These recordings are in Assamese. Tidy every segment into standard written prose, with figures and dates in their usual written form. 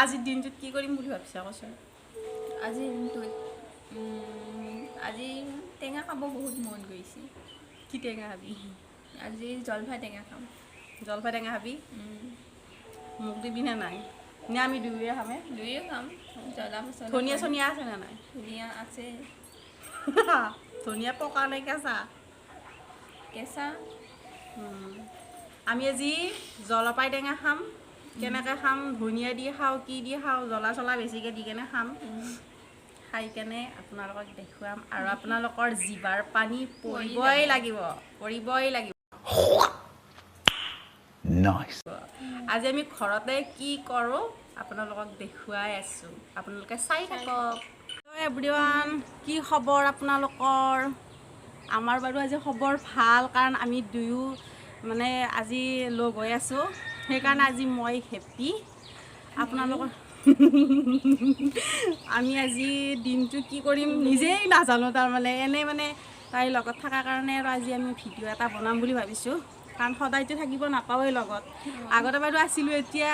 আজিৰ দিনটোত কি কৰিম বুলি ভাবিছা কচোন? আজিৰ দিনটোত আজি টেঙা খাব বহুত মন গৈছে। কি টেঙা খাবি? আজি জলফাই টেঙা খাম। জলফাই টেঙা খাবি? মোক দিবি নে নাই? নে আমি দুয়োৱে খামে? দুয়োৱে খাম। জ্বলা মছলা ধনিয়া চনিয়া আছে নে নাই? ধনিয়া আছে। ধনিয়া পকা নে কেঁচা? কেঁচা। আমি আজি জলফাই টেঙা খাম। কেনেকৈ খাম? ধনিয়া দি খাওঁ, কি দি খাওঁ, জ্বলা চলা বেছিকৈ দি কেনে খাম। খাই কেনে আপোনালোকক দেখুৱাম আৰু আপোনালোকৰ জিভাৰ পানী পৰিবই লাগিব, পৰিবই লাগিব। আজি আমি ঘৰতে কি কৰোঁ আপোনালোকক দেখুৱাই আছোঁ, আপোনালোকে চাই থাকক। এভৰিৱান, কি খবৰ আপোনালোকৰ? আমাৰ বাৰু আজি খবৰ ভাল, কাৰণ আমি দুয়ো মানে আজি লগ হৈ আছোঁ, সেইকাৰণে আজি মই হেপ্পী। আপোনালোকৰ আমি আজি দিনটো কি কৰিম নিজেই নাজানো, তাৰমানে এনেই মানে তাইৰ লগত থকাৰ কাৰণে আৰু আজি আমি ভিডিঅ' এটা বনাম বুলি ভাবিছোঁ, কাৰণ সদায়তো থাকিব নাপাওঁৱেই লগত। আগতে বাৰু আছিলোঁ, এতিয়া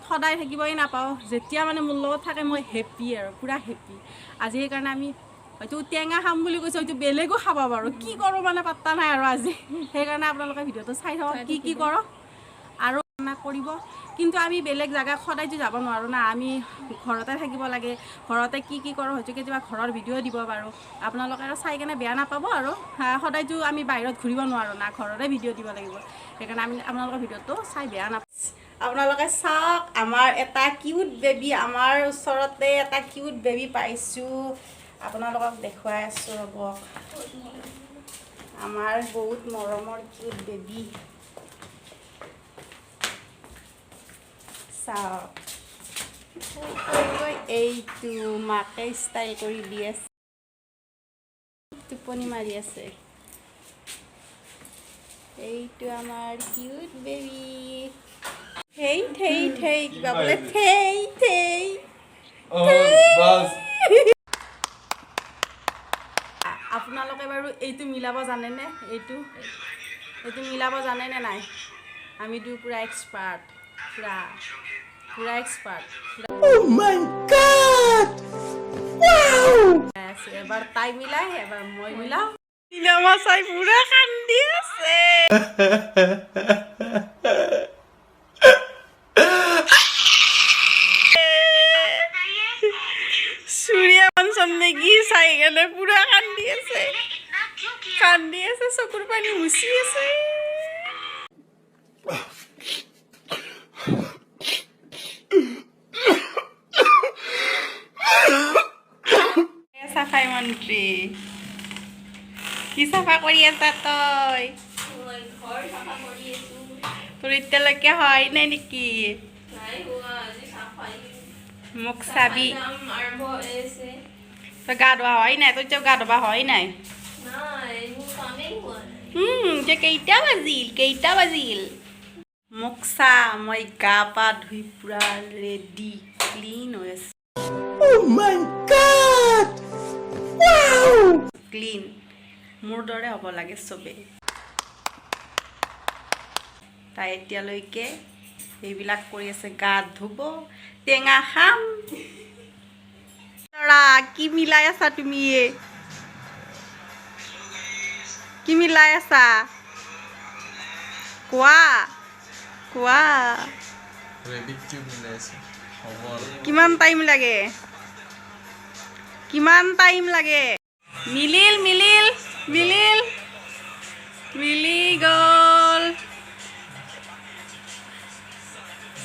সদায় থাকিবই নাপাওঁ। যেতিয়া মানে মোৰ লগত থাকে মই হেপ্পী আৰু পূৰা হেপ্পী। আজি সেইকাৰণে আমি হয়তো টেঙা খাম বুলি কৈছোঁ, হয়তো বেলেগো খাব পাৰোঁ, কি কৰোঁ মানে পাত্তা নাই আৰু আজি। সেইকাৰণে আপোনালোকে ভিডিঅ'টো চাই থাকক, কি কৰোঁ আৰু কৰিব। কিন্তু আমি বেলেগ জেগাত সদায়তো যাব নোৱাৰোঁ না, আমি ঘৰতে থাকিব লাগে। ঘৰতে কি কৰোঁ হয়তো কেতিয়াবা ঘৰৰ ভিডিঅ' দিব পাৰোঁ, আপোনালোকে আৰু চাই কেনে বেয়া নাপাব আৰু। সদায়তো আমি বাহিৰত ঘূৰিব নোৱাৰোঁ না, ঘৰতে ভিডিঅ' দিব লাগিব। সেইকাৰণে আমি আপোনালোকৰ ভিডিঅ'টো চাই বেয়া নাপাব। আপোনালোকে চাওক, আমাৰ এটা কিউট বেবী, আমাৰ ওচৰতে এটা কিউট বেবী পাইছোঁ, আপোনালোকক দেখুৱাই আছোঁ ৰ'ব। আমাৰ বহুত মৰমৰ কিউট বেবী। চাওক, এইটো মাকে ষ্টাইল কৰি দি আছে, টোপনি মাৰি আছে। এইটো আমাৰ কিউট বেবী। থেই থেই থেই, কিবা বোলে থেই থেই। আপোনালোকে বাৰু এইটো মিলাব জানেনে? এইটো মিলাব জানেনে নাই? আমি দুয়ো পূৰা এক্সপাৰ্ট, পূৰা এক্সপাৰ্ট। এবাৰ তাই মিলাই, এবাৰ মই মিলাও। চিনেমা চাই পূৰা কান্দি আছে। সূৰ্য বংশম নেকি চাই কেনে পূৰা কান্দি আছে, চকুৰ পানী মুচি আছে। চাফাই মন্ত্ৰী, কি চাফা কৰি আছা তই? তোৰ এতিয়ালৈকে হয় নাই নেকি? মোক চাবি। তই গা ধোৱা হয় নাই? তই গা ধোৱা হয় নাই? এতিয়া কেইটা বাজিল? মোক চা, মই গা পা ধুই পূৰা ৰেডি, ক্লিন হৈ আছোঁ। ক্লিন মোৰ দৰে হ'ব লাগে চবেই। তাই এতিয়ালৈকে এইবিলাক কৰি আছে, গা ধুব, টেঙা খাম। কি মিলাই আছা তুমি? কি মিলাই আছা? কোৱা কোৱা। কিমান টাইম লাগে? কিমান টাইম লাগে? মিলিল মিলিল মিলিল, মিলি গ'ল।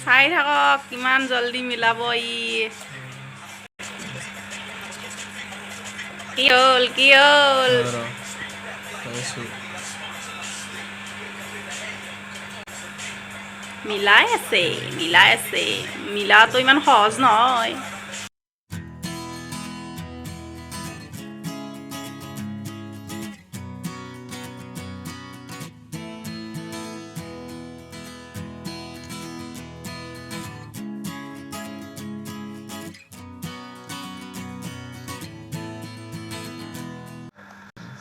চাই থাকক কিমান জল্দি মিলাব ই। কি হ'ল? কি হ'ল? মিলাই আছে, মিলাই আছে, মিলাটো ইমান সহজ নহয়।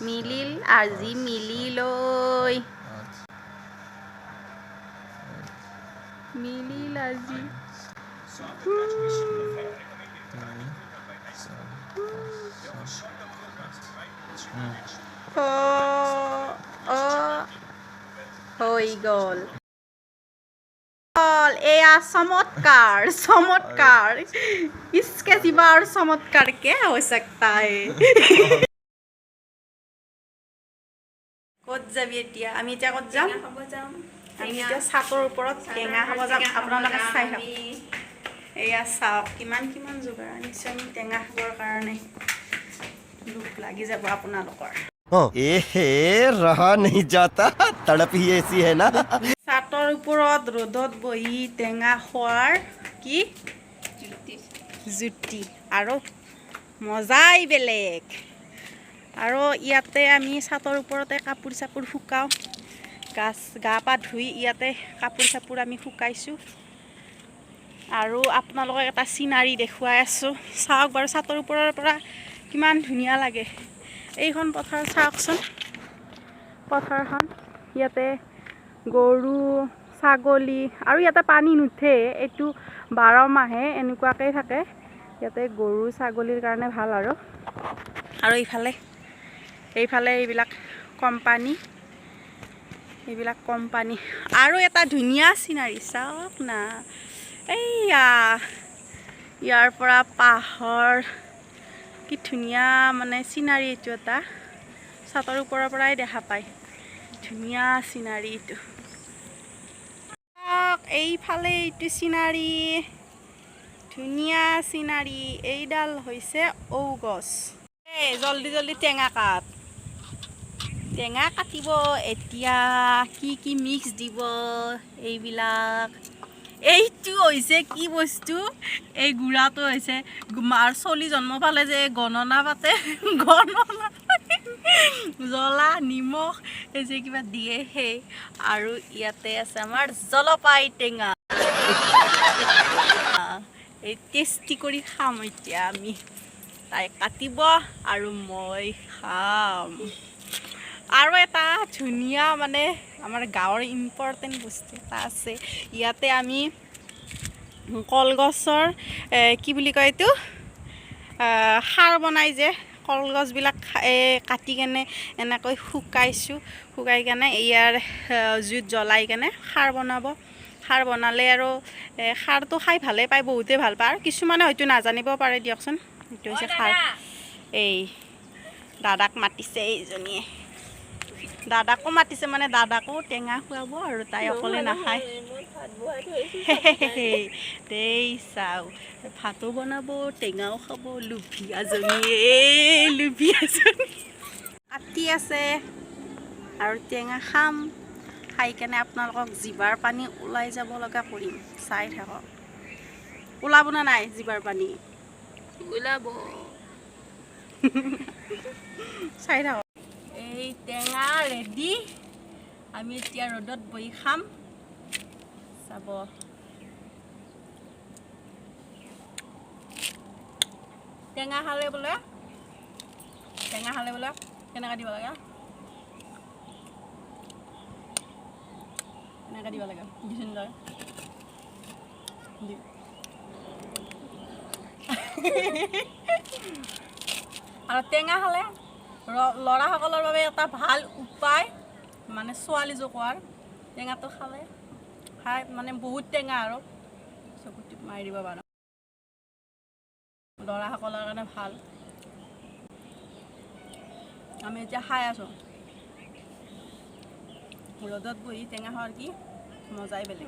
মিলিল আজি, মিলিলৈ মিলিল আজি। হৈ গ'ল এয়া চমৎকাৰ চমৎকাৰ इसके सिवा और चमत्कार क्या हो सकता है ক'ত যাবি এতিয়া আমি এতিয়া ক'ত যাম খাব যাম আমি এতিয়া ছাতৰ ওপৰত টেঙা খাব যাম আপোনালোকে চাই থাকক এয়া চাওক কিমান কিমান যোগাৰ আনিছোঁ আমি টেঙা খাবৰ কাৰণে দুখ লাগি যাব আপোনালোকৰ रहा नहीं जाता तड़प ही ऐसी है ना ছাতৰ ওপৰত ৰ'দত বহি টেঙা খোৱাৰ কি জুতি আৰু মজাই বেলেগ আৰু ইয়াতে আমি ছাতৰ ওপৰতে কাপোৰ চাপোৰ শুকাওঁ গা পা ধুই ইয়াতে কাপোৰ চাপোৰ আমি শুকাইছোঁ আৰু আপোনালোকক এটা চিনাৰী দেখুৱাই আছোঁ চাওক বাৰু ছাতৰ ওপৰৰ পৰা কিমান ধুনীয়া লাগে এইখন পথাৰ চাওকচোন পথাৰখন ইয়াতে গৰু ছাগলী আৰু ইয়াতে পানী নুঠে এইটো 12 মাহে এনেকুৱাকৈ থাকে ইয়াতে গৰু ছাগলীৰ কাৰণে ভাল আৰু এইফালে এইবিলাক কোম্পানী আৰু এটা ধুনীয়া চিনাৰী চাওক না এইয়া ইয়াৰ পৰা পাহাৰ কি ধুনীয়া মানে চিনাৰী এইটো এটা ছাতৰ ওপৰৰ পৰাই দেখা পায় ধুনীয়া চিনাৰী এইটো এইফালে এইটো চিনাৰী ধুনীয়া চিনাৰী এইডাল হৈছে ঔ গছ জলদি জলদি টেঙা কাটিব এতিয়া কি মিক্স দিব এইবিলাক এইটো হৈছে কি বস্তু এই গুড়াটো হৈছে মাৰ চলি জন্ম পালে যে গণনা পাতে জ্বলা নিমখ এই যে কিবা দিয়ে সেই আৰু ইয়াতে আছে আমাৰ জলপাই টেঙা এই টেষ্টি কৰি খাম এতিয়া আমি তাই কাটিব আৰু মই খাম আৰু এটা ধুনীয়া মানে আমাৰ গাঁৱৰ ইম্পৰ্টেণ্ট বস্তু এটা আছে ইয়াতে আমি কলগছৰ কি বুলি কয় এইটো সাৰ বনাই যে কলগছবিলাক কাটি কেনে এনেকৈ শুকাই কেনে ইয়াৰ জুইত জ্বলাই কেনে সাৰ বনালে আৰু সাৰটো খাই ভালেই পায় বহুতে ভাল পায় আৰু কিছুমানে হয়তো নাজানিব পাৰে দিয়কচোন এইটো হৈছে সাৰ এই দাদাক মাতিছে এইজনীয়ে দাদাকো মাতিছে মানে দাদাকো টেঙা খুৱাব আৰু তাই অকলে নাখায় দেই চাও ভাতো বনাব টেঙাও খাব লুভি কাটি আছে আৰু টেঙা খাম খাই কেনে আপোনালোকক জিভাৰ পানী ওলাই যাব লগা কৰিম চাই থাকক ওলাব না নাই জিভাৰ পানী ওলাব চাই থাকক এই টেঙা ৰেডি আমি এতিয়া ৰ'দত বহি খাম চাব টেঙা খালে বোলে কেনেকৈ দিব লাগে এনেকৈ দিব লাগে দিছোন তই আৰু টেঙা খালে ল'ৰাসকলৰ বাবে এটা ভাল উপায় মানে ছোৱালী জোকোৱাৰ টেঙাটো খাই মানে বহুত টেঙা আৰু চকুত মাৰি দিব পাৰোঁ ল'ৰাসকলৰ কাৰণে ভাল আমি এতিয়া খাই আছোঁ ৰ'দত বহি টেঙা খোৱাৰ কি মজাই বেলেগ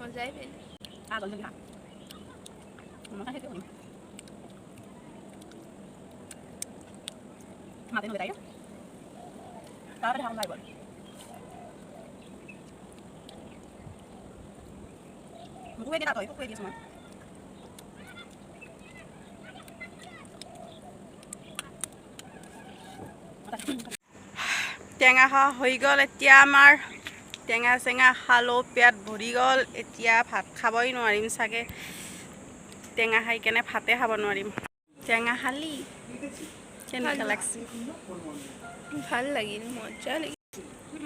মাতে নয় তারপরে হাম লাগবে মুখে দিয়ে না তো মুখে দিয়ে সময় টেঙা খাওয়া হৈ গ'ল এতিয়া আমাৰ টেঙা চেঙা খালো পেট ভৰি গ'ল এতিয়া ভাত খাবই নোৱাৰিম চাগে টেঙা খাই কেনে ভাতে খাব নোৱাৰিম টেঙা খালি কেনেকুৱা লাগছে ভাল লাগিল মজা লাগিল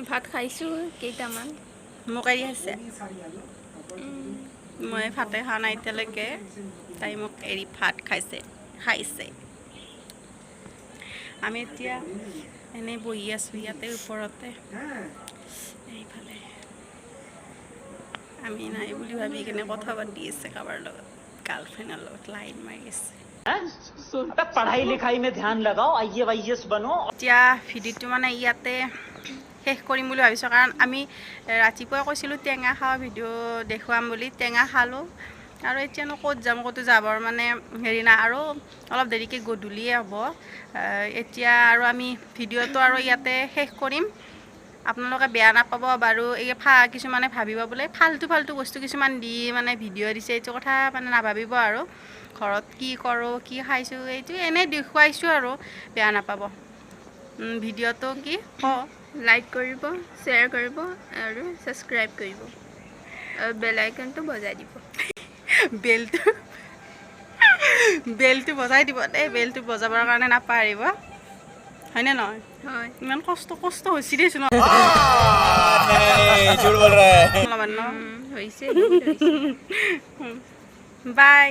ভাত খাইছোঁ কেইটামান মোকাৰি আছে মই ভাতে খোৱা নাই এতিয়ালৈকে তাই মোক এৰি ভাত খাইছে আমি এতিয়া এনেই বহি আছোঁ ইয়াতে ওপৰতে এইফালে আমি নাই বুলি ভাবি কিনে কথা পাতি আছে কাৰোবাৰ লগত গাৰ্লফ্ৰেণ্ডৰ লগত লাইন মাৰি আছে पढ़ाई लिखाई में ध्यान लगाओ आईएएस बनो এতিয়া ভিডিঅ'টো মানে ইয়াতে শেষ কৰিম বুলি ভাবিছোঁ কাৰণ আমি ৰাতিপুৱা কৈছিলোঁ টেঙা খোৱা ভিডিঅ' দেখুৱাম বুলি টেঙা খালোঁ আৰু এতিয়ানো ক'ত যাম ক'তো যাবৰ মানে হেৰি নাই আৰু অলপ দেৰিকৈ গধূলিয়ে হ'ব এতিয়া আৰু আমি ভিডিঅ'টো আৰু ইয়াতে শেষ কৰিম আপোনালোকে বেয়া নাপাব বাৰু এই কিছুমানে ভাবিব বোলে ফাল্টু বস্তু কিছুমান দি মানে ভিডিঅ' দিছে এইটো কথা মানে নাভাবিব আৰু ঘৰত কি কৰোঁ কি খাইছোঁ এইটো এনেই দেখুৱাইছোঁ আৰু বেয়া নাপাব ভিডিঅ'টো কি লাইক কৰিব শ্বেয়াৰ কৰিব আৰু ছাবস্ক্ৰাইব কৰিব আৰু বেল আইকনটো বজাই দিব বেলটো বজাই দিব দেই বেলটো বজাবৰ কাৰণে নাপাহৰিব হয়নে নহয় হয় ইমান কষ্ট হৈছে দেচোন नहीं झूठ बोल रहा है হৈছে বাই